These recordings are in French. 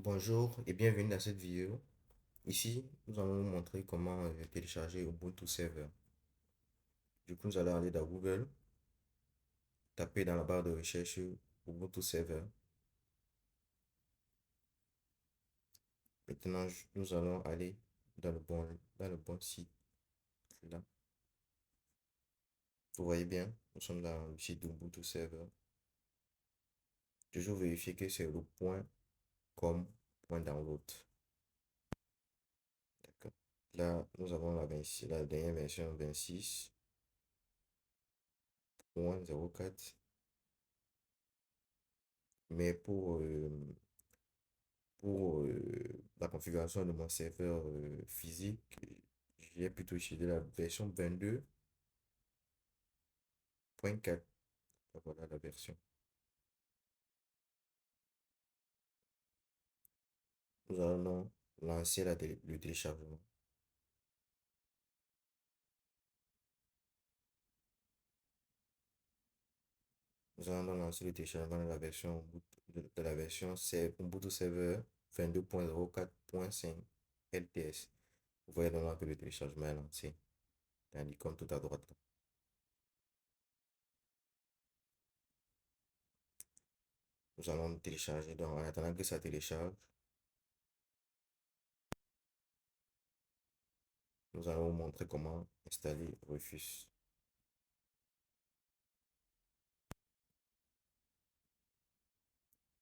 Bonjour et bienvenue dans cette vidéo. Ici, nous allons vous montrer comment télécharger Ubuntu Server. Du coup, nous allons aller dans Google, taper dans la barre de recherche Ubuntu Server. Maintenant, nous allons aller dans le bon site. Là, vous voyez bien, nous sommes dans le site d'Ubuntu Server. Toujours vérifier que c'est le .com.download. D'accord. Là, nous avons la dernière version 26.04. Mais pour la configuration de mon serveur physique, j'ai plutôt utilisé la version 22.4. Voilà la version. Nous allons lancer le téléchargement. Nous allons lancer le téléchargement de la version Ubuntu Server 22.04.5 LTS. Vous voyez donc là que le téléchargement est lancé dans l'icône tout à droite là. Nous allons télécharger. Donc, en attendant que ça télécharge, nous allons vous montrer comment installer Rufus.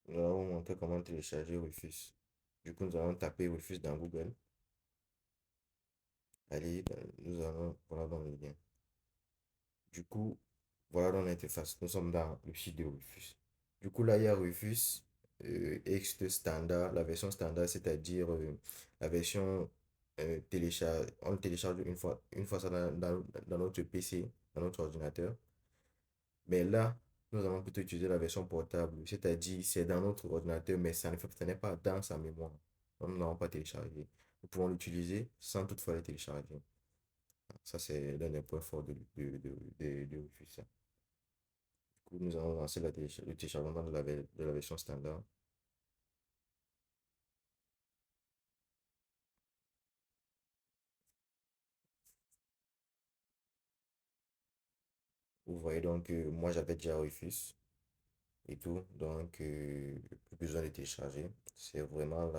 Nous allons vous montrer comment télécharger Rufus. Du coup, nous allons taper Rufus dans Google. Allez, voilà dans le lien. Du coup, voilà dans l'interface. Nous sommes dans le site de Rufus. Du coup, là, il y a Rufus X standard, la version standard, c'est-à-dire la version on télécharge une fois ça dans notre PC, dans notre ordinateur. Mais là, nous allons plutôt utiliser la version portable, c'est-à-dire c'est dans notre ordinateur, mais ça n'est pas dans sa mémoire. Donc, nous n'avons pas téléchargé. Nous pouvons l'utiliser sans toutefois le télécharger. Ça, c'est l'un des points forts de Rufus. Du coup, nous allons lancer le téléchargement de la version standard. Vous voyez donc que moi, j'avais déjà Rufus et tout, donc plus besoin de télécharger. C'est vraiment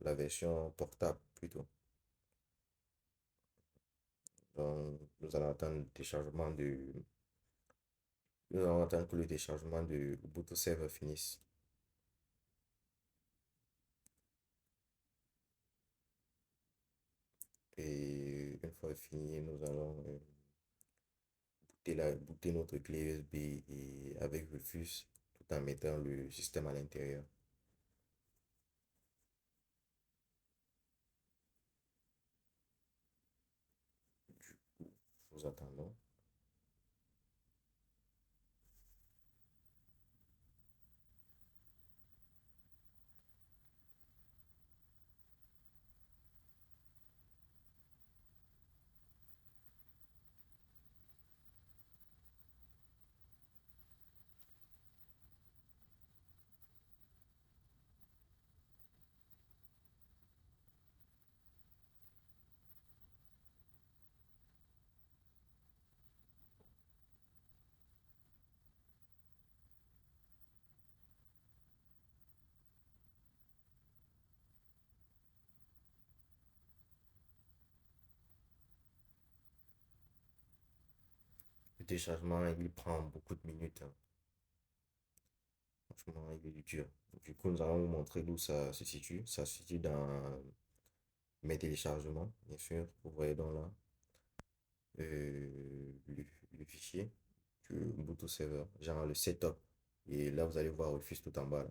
la version portable plutôt. Donc, nous allons attendre que le téléchargement de Ubuntu Server finisse. Et une fois fini, nous allons booter notre clé USB et avec Rufus tout en mettant le système à l'intérieur. Nous attendons. Le téléchargement, il prend beaucoup de minutes, hein. Franchement, il est dur. Du coup, nous allons vous montrer d'où ça se situe. Ça se situe dans mes téléchargements, bien sûr. Vous voyez donc là le fichier du Ubuntu Server, genre le setup. Et là, vous allez voir Rufus tout en bas là.